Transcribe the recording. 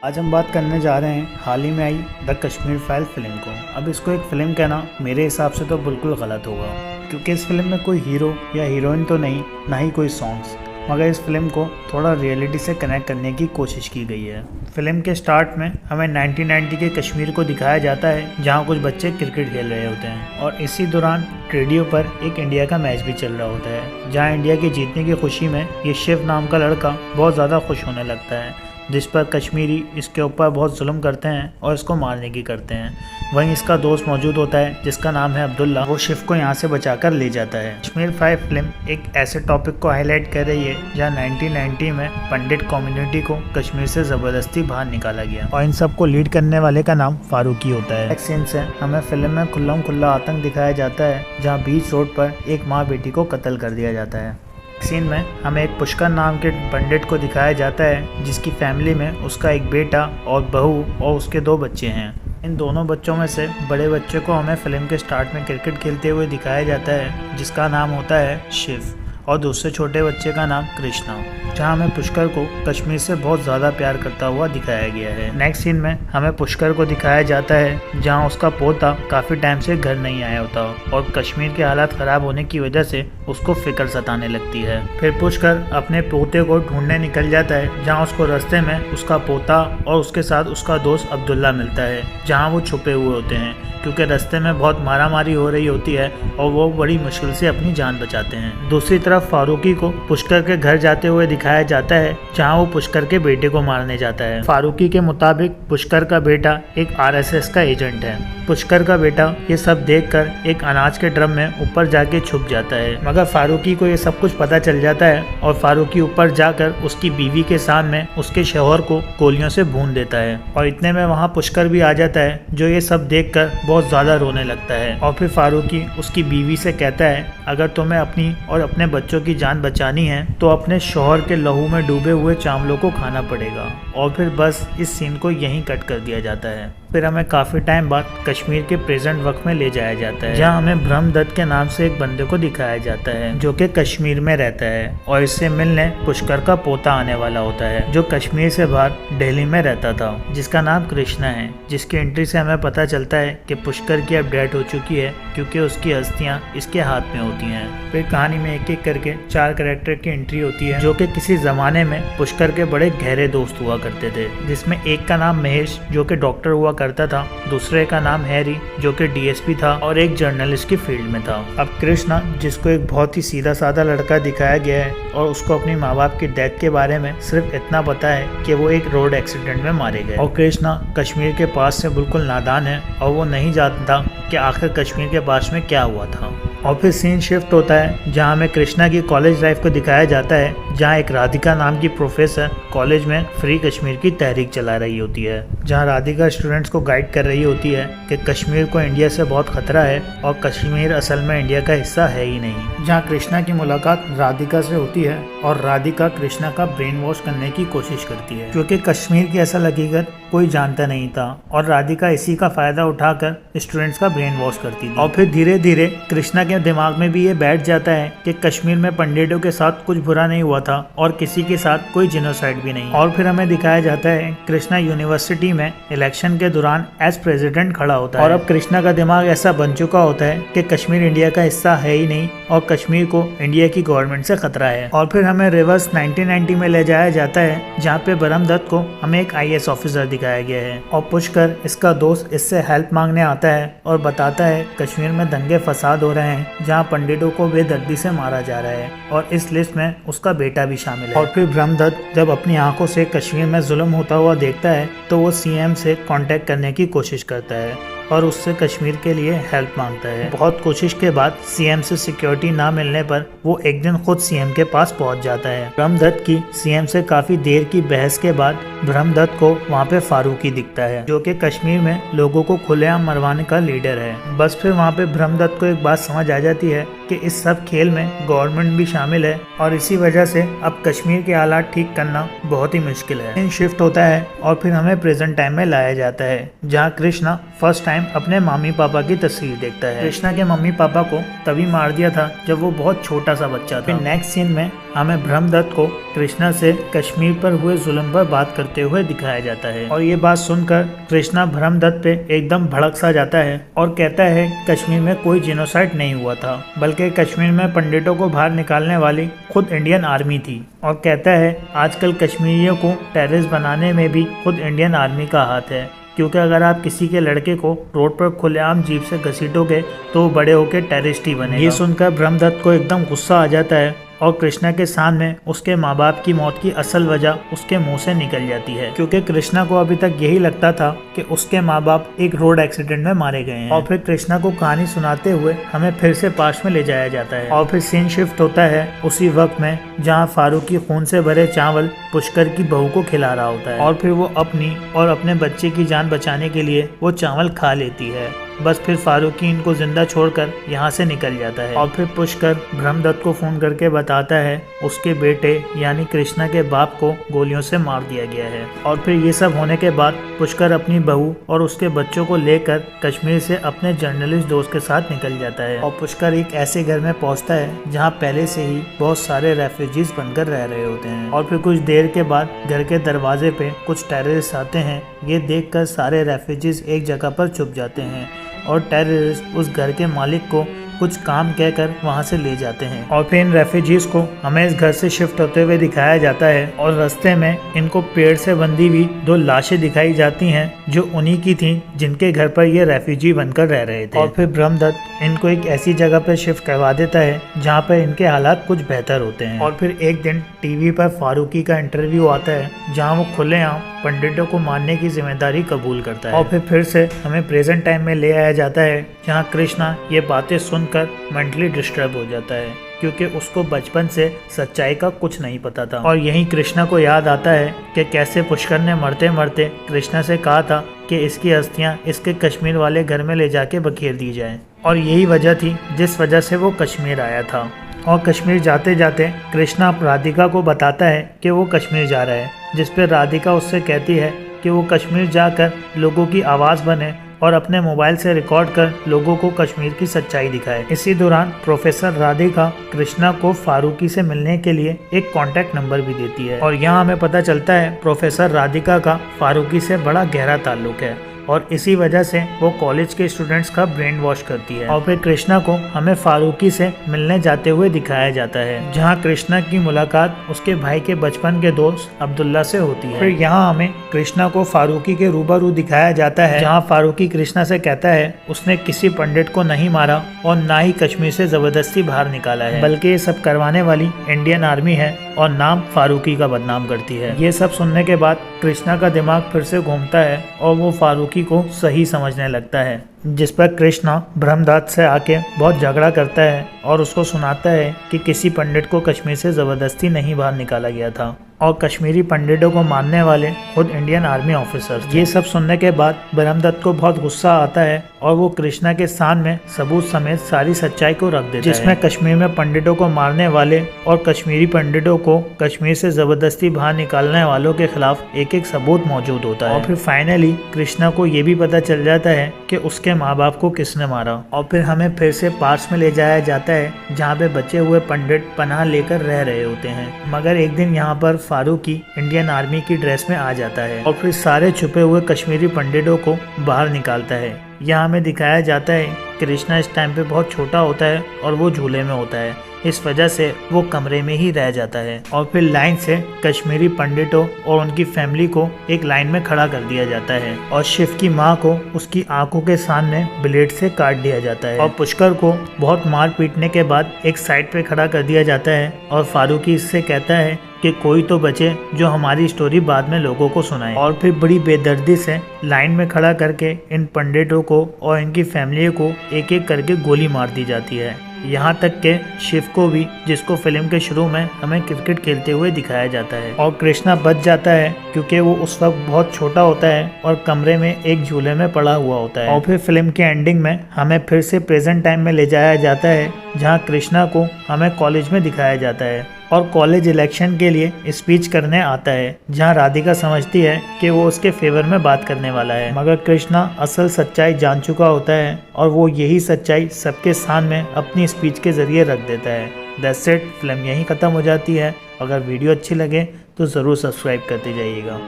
आज हम बात करने जा रहे हैं हाल ही में I the Kashmir file film को। अब इसको एक फ़िल्म कहना मेरे हिसाब से तो बिल्कुल गलत होगा, क्योंकि इस फिल्म में कोई हीरो या हीरोइन तो नहीं, ना ही कोई सॉन्ग्स, मगर इस फिल्म को थोड़ा रियलिटी से कनेक्ट करने की कोशिश की गई है। फिल्म के स्टार्ट में हमें 1990 के कश्मीर को दिखाया जाता है, जहां कुछ बच्चे क्रिकेट खेल रहे होते हैं और इसी दौरान रेडियो पर एक इंडिया का मैच भी चल रहा होता है, जहां इंडिया के जीतने की खुशी में ये शिव नाम का लड़का बहुत ज़्यादा खुश होने लगता है, जिस पर कश्मीरी इसके ऊपर बहुत जुल्म करते हैं और इसको मारने की करते हैं। वहीं इसका दोस्त मौजूद होता है जिसका नाम है अब्दुल्ला, वो शिव को यहाँ से बचाकर ले जाता है। कश्मीर फाइल फिल्म एक ऐसे टॉपिक को हाईलाइट कर रही है जहाँ 1990 में पंडित कम्युनिटी को कश्मीर से ज़बरदस्ती बाहर निकाला गया और इन सबको लीड करने वाले का नाम फारूकी होता है। एक सीन से हमें फिल्म में खुल्ला आतंक दिखाया जाता है, जहाँ बीच रोड पर एक माँ बेटी को कत्ल कर दिया जाता है। सीन में हमें एक पुष्कर नाम के पंडित को दिखाया जाता है, जिसकी फैमिली में उसका एक बेटा और बहू और उसके 2 बच्चे हैं। इन दोनों बच्चों में से बड़े बच्चे को हमें फिल्म के स्टार्ट में क्रिकेट खेलते हुए दिखाया जाता है, जिसका नाम होता है शिव, और दूसरे छोटे बच्चे का नाम कृष्णा, जहां हमें पुष्कर को कश्मीर से बहुत ज़्यादा प्यार करता हुआ दिखाया गया है। नेक्स्ट सीन में हमें पुष्कर को दिखाया जाता है, जहां उसका पोता काफ़ी टाइम से घर नहीं आया होता और कश्मीर के हालात ख़राब होने की वजह से उसको फिक्र सताने लगती है। फिर पुष्कर अपने पोते को ढूंढने निकल जाता है, जहाँ उसको रास्ते में उसका पोता और उसके साथ उसका दोस्त अब्दुल्ला मिलता है, जहाँ वो छुपे हुए होते हैं, क्योंकि रास्ते में बहुत मारामारी हो रही होती है और वो बड़ी मुश्किल से अपनी जान बचाते हैं। दूसरी तरफ फारूकी को पुष्कर के घर जाते हुए दिखाया जाता है, जहां वो पुष्कर के बेटे को मारने जाता है। फारूकी के मुताबिक पुष्कर का बेटा एक आरएसएस का एजेंट है। पुष्कर का बेटा ये सब देखकर एक अनाज के ड्रम में ऊपर जाके छुप जाता है, मगर फारूकी को ये सब कुछ पता चल जाता है और फारूकी ऊपर जाकर उसकी बीवी के सामने उसके शौहर को गोलियों से भून देता है। और इतने में वहाँ पुष्कर भी आ जाता है, जो ये सब देखकर बहुत ज़्यादा रोने लगता है। और फिर फारूकी उसकी बीवी से कहता है, अगर तुम्हें अपनी और अपने बच्चों की जान बचानी है तो अपने शौहर के लहू में डूबे हुए चावलों को खाना पड़ेगा। और फिर बस इस सीन को यहीं कट कर दिया जाता है। फिर हमें काफ़ी टाइम बाद कश्मीर के प्रेजेंट वक्त में ले जाया जाता है, जहां हमें ब्रह्मदत्त के नाम से एक बंदे को दिखाया जाता है, जो कि कश्मीर में रहता है और इससे मिलने पुष्कर का पोता आने वाला होता है, जो कश्मीर से बाहर दिल्ली में रहता था, जिसका नाम कृष्णा है। जिसकी एंट्री से हमें पता चलता है कि पुष्कर की अब डेथ हो चुकी है, क्योंकि उसकी अस्थियां इसके हाथ में होती हैं। फिर कहानी में एक एक करके 4 कैरेक्टर की एंट्री होती है, जो कि किसी जमाने में पुष्कर के बड़े गहरे दोस्त हुआ करते थे, जिसमें एक का नाम महेश, जो कि डॉक्टर हुआ करता था, दूसरे का नाम हैरी, जो कि डीएसपी था और एक जर्नलिस्ट की फील्ड में था। अब कृष्णा, जिसको एक बहुत ही सीधा साधा लड़का दिखाया गया है और उसको अपनी माँ बाप की डेथ के बारे में सिर्फ इतना पता है कि वो एक रोड एक्सीडेंट में मारे गए, और कृष्णा कश्मीर के पास से बिल्कुल नादान है और वो नहीं जानता कि आखिर कश्मीर के पास में क्या हुआ था। और फिर सीन शिफ्ट होता है, जहां हमें कृष्णा की कॉलेज लाइफ को दिखाया जाता है, जहां एक राधिका नाम की प्रोफेसर कॉलेज में फ्री कश्मीर की तहरीक चला रही होती है, जहां राधिका स्टूडेंट्स को गाइड कर रही होती है कि कश्मीर को इंडिया से बहुत खतरा है और कश्मीर असल में इंडिया का हिस्सा है ही नहीं। जहां कृष्णा की मुलाकात राधिका से होती है और राधिका कृष्णा का ब्रेन वॉश करने की कोशिश करती है, क्योंकि कश्मीर की असल हकीकत कोई जानता नहीं था और राधिका इसी का फायदा उठाकर स्टूडेंट्स का ब्रेन वॉश करती थी। और फिर धीरे धीरे कृष्णा के दिमाग में भी ये बैठ जाता है कि कश्मीर में पंडितों के साथ कुछ बुरा नहीं हुआ था और किसी के साथ कोई जिनोसाइड भी नहीं। और फिर हमें दिखाया जाता है कृष्णा यूनिवर्सिटी में इलेक्शन के दौरान एज प्रेसिडेंट खड़ा होता है और अब कृष्णा का दिमाग ऐसा बन चुका होता है कि कश्मीर इंडिया का हिस्सा है ही नहीं और कश्मीर को इंडिया की गवर्नमेंट से खतरा है। और फिर हमें रिवर्स 1990 में ले जाया जाता है, जहाँ पे ब्रह्मदत्त को हमें एक IAS ऑफिसर दिखाया गया है और पुष्कर, इसका दोस्त, इससे हेल्प मांगने आता है और बताता है कश्मीर में दंगे फसाद हो रहे हैं, जहां पंडितों को बेदर्दी से मारा जा रहा है और इस लिस्ट में उसका बेटा भी शामिल है। और फिर ब्रह्मदत्त जब अपनी आंखों से कश्मीर में जुल्म होता हुआ देखता है तो वो CM से कांटेक्ट करने की कोशिश करता है और उससे कश्मीर के लिए हेल्प मांगता है। बहुत कोशिश के बाद CM से सिक्योरिटी ना मिलने पर वो एक दिन खुद CM के पास पहुंच जाता है। ब्रह्मदत्त की CM से काफी देर की बहस के बाद ब्रह्मदत्त को वहाँ पे फारूकी दिखता है, जो कि कश्मीर में लोगों को खुलेआम मरवाने का लीडर है। बस फिर वहाँ पे ब्रह्मदत्त को एक बात समझ आ जाती है कि इस सब खेल में गवर्नमेंट भी शामिल है और इसी वजह से अब कश्मीर के हालात ठीक करना बहुत ही मुश्किल है। सीन शिफ्ट होता है और फिर हमें प्रेजेंट टाइम में लाया जाता है, जहाँ कृष्णा फर्स्ट टाइम अपने मम्मी पापा की तस्वीर देखता है। कृष्णा के मम्मी पापा को तभी मार दिया था जब वो बहुत छोटा सा बच्चा था। फिर नेक्स्ट सीन में हमें ब्रह्मदत्त को कृष्णा से कश्मीर पर हुए जुल्म पर बात करते हुए दिखाया जाता है और ये बात सुनकर कृष्णा ब्रह्मदत्त पे एकदम भड़क सा जाता है और कहता है कश्मीर में कोई जिनोसाइड नहीं हुआ था, बल्कि कश्मीर में पंडितों को बाहर निकालने वाली खुद इंडियन आर्मी थी। और कहता है आजकल कश्मीरियों को टेररिस्ट बनाने में भी खुद इंडियन आर्मी का हाथ है, क्योंकि अगर आप किसी के लड़के को रोड पर खुलेआम जीप से घसीटोगे तो वो बड़े होकर टेररिस्ट ही बनेगा। ये सुनकर ब्रह्मदत्त को एकदम गुस्सा आ जाता है और कृष्णा के सामने उसके माँ बाप की मौत की असल वजह उसके मुंह से निकल जाती है, क्योंकि कृष्णा को अभी तक यही लगता था कि उसके माँ बाप एक रोड एक्सीडेंट में मारे गए हैं। और फिर कृष्णा को कहानी सुनाते हुए हमें फिर से पास्ट में ले जाया जाता है और फिर सीन शिफ्ट होता है उसी वक्त में जहाँ फारूकी खून से भरे चावल पुष्कर की बहू को खिला रहा होता है और फिर वो अपनी और अपने बच्चे की जान बचाने के लिए वो चावल खा लेती है। बस फिर फारूकी इनको जिंदा छोड़कर यहाँ से निकल जाता है और फिर पुष्कर ब्रह्मदत्त को फोन करके बताता है उसके बेटे यानी कृष्णा के बाप को गोलियों से मार दिया गया है। और फिर ये सब होने के बाद पुष्कर अपनी बहू और उसके बच्चों को लेकर कश्मीर से अपने जर्नलिस्ट दोस्त के साथ निकल जाता है और पुष्कर एक ऐसे घर में पहुँचता है जहाँ पहले से ही बहुत सारे रेफ्यूजीज बनकर रह रहे होते हैं। और फिर कुछ देर के बाद घर के दरवाजे पे कुछ टेररिस्ट आते हैं। ये देखकर सारे रेफ्यूजीज एक जगह पर छुप जाते हैं और टेररिस्ट उस घर के मालिक को कुछ काम कहकर वहां से ले जाते हैं। और फिर इन रेफ्यूजीज को हमें इस घर से शिफ्ट होते हुए दिखाया जाता है और रास्ते में इनको पेड़ से बंधी हुई 2 लाशें दिखाई जाती हैं जो उन्हीं की थी जिनके घर पर ये रेफ्यूजी बनकर रह रहे थे। और फिर ब्रह्मदत्त इनको एक ऐसी जगह पर शिफ्ट करवा देता है जहाँ पर इनके हालात कुछ बेहतर होते हैं। और फिर एक दिन टीवी पर फारूकी का इंटरव्यू आता है जहाँ वो खुलेआम पंडितों को मारने की जिम्मेदारी कबूल करता है। और फिर से हमें प्रेजेंट टाइम में ले आया जाता है जहाँ कृष्णा ये बातें सुनकर मेंटली डिस्टर्ब हो जाता है, क्योंकि उसको बचपन से सच्चाई का कुछ नहीं पता था। और यहीं कृष्णा को याद आता है कि कैसे पुष्कर ने मरते मरते कृष्णा से कहा था कि इसकी अस्थियां इसके कश्मीर वाले घर में ले जाके बखेर दी जाए और यही वजह थी जिस वजह से वो कश्मीर आया था। और कश्मीर जाते जाते कृष्णा राधिका को बताता है कि वो कश्मीर जा रहा है, जिस पर राधिका उससे कहती है कि वो कश्मीर जाकर लोगों की आवाज़ बने और अपने मोबाइल से रिकॉर्ड कर लोगों को कश्मीर की सच्चाई दिखाए। इसी दौरान प्रोफेसर राधिका कृष्णा को फारूकी से मिलने के लिए एक कॉन्टैक्ट नंबर भी देती है और यहाँ हमें पता चलता है प्रोफेसर राधिका का फारूकी से बड़ा गहरा ताल्लुक है और इसी वजह से वो कॉलेज के स्टूडेंट्स का ब्रेन वॉश करती है। और फिर कृष्णा को हमें फारूकी से मिलने जाते हुए दिखाया जाता है, जहां कृष्णा की मुलाकात उसके भाई के बचपन के दोस्त अब्दुल्ला से होती है। फिर यहाँ हमें कृष्णा को फारूकी के रूबरू दिखाया जाता है, जहाँ फारूकी कृष्णा से कहता है उसने किसी पंडित को नहीं मारा और ना ही कश्मीर से जबरदस्ती बाहर निकाला है, बल्कि ये सब करवाने वाली इंडियन आर्मी है और नाम फारूकी का बदनाम करती है। ये सब सुनने के बाद कृष्णा का दिमाग फिर से घूमता है और वो फारूकी को सही समझने लगता है, जिस पर कृष्णा ब्रह्मदत्त से आके बहुत झगड़ा करता है और उसको सुनाता है कि किसी पंडित को कश्मीर से ज़बरदस्ती नहीं बाहर निकाला गया था और कश्मीरी पंडितों को मारने वाले खुद इंडियन आर्मी ऑफिसर्स। ये सब सुनने के बाद ब्रह्मदत्त को बहुत गुस्सा आता है और वो कृष्णा के सामने सबूत समेत सारी सच्चाई को रख देता है, जिसमें कश्मीर में पंडितों को मारने वाले और कश्मीरी पंडितों को कश्मीर से जबरदस्ती बाहर निकालने वालों के खिलाफ एक एक सबूत मौजूद होता है। और फिर फाइनली कृष्णा को ये भी पता चल जाता है कि उसके माँ बाप को किसने मारा। और फिर हमें फिर से पास में ले जाया जाता है जहाँ पे बचे हुए पंडित पनाह लेकर रह रहे होते हैं, मगर एक दिन यहाँ पर फारूकी इंडियन आर्मी की ड्रेस में आ जाता है और फिर सारे छुपे हुए कश्मीरी पंडितों को बाहर निकालता है। यहाँ हमें दिखाया जाता है कृष्णा इस टाइम पे बहुत छोटा होता है और वो झूले में होता है, इस वजह से वो कमरे में ही रह जाता है। और फिर लाइन से कश्मीरी पंडितों और उनकी फैमिली को एक लाइन में खड़ा कर दिया जाता है और शिव की माँ को उसकी आंखों के सामने ब्लेड से काट दिया जाता है और पुष्कर को बहुत मार पीटने के बाद एक साइड पे खड़ा कर दिया जाता है और फारूकी इससे कहता है कि कोई तो बचे जो हमारी स्टोरी बाद में लोगों को सुनाए। और फिर बड़ी बेदर्दी से लाइन में खड़ा करके इन पंडितों को और इनकी फैमिली को एक एक करके गोली मार दी जाती है। यहाँ तक के शिव को भी, जिसको फिल्म के शुरू में हमें क्रिकेट खेलते हुए दिखाया जाता है। और कृष्णा बच जाता है क्योंकि वो उस वक्त बहुत छोटा होता है और कमरे में एक झूले में पड़ा हुआ होता है। और फिर फिल्म के एंडिंग में हमें फिर से प्रेजेंट टाइम में ले जाया जाता है, जहाँ कृष्णा को हमें कॉलेज में दिखाया जाता है और कॉलेज इलेक्शन के लिए स्पीच करने आता है, जहां राधिका समझती है कि वो उसके फेवर में बात करने वाला है, मगर कृष्णा असल सच्चाई जान चुका होता है और वो यही सच्चाई सबके सामने अपनी स्पीच के जरिए रख देता है। दैट्स इट, फिल्म यहीं ख़त्म हो जाती है। अगर वीडियो अच्छी लगे तो ज़रूर सब्सक्राइब करते जाइएगा।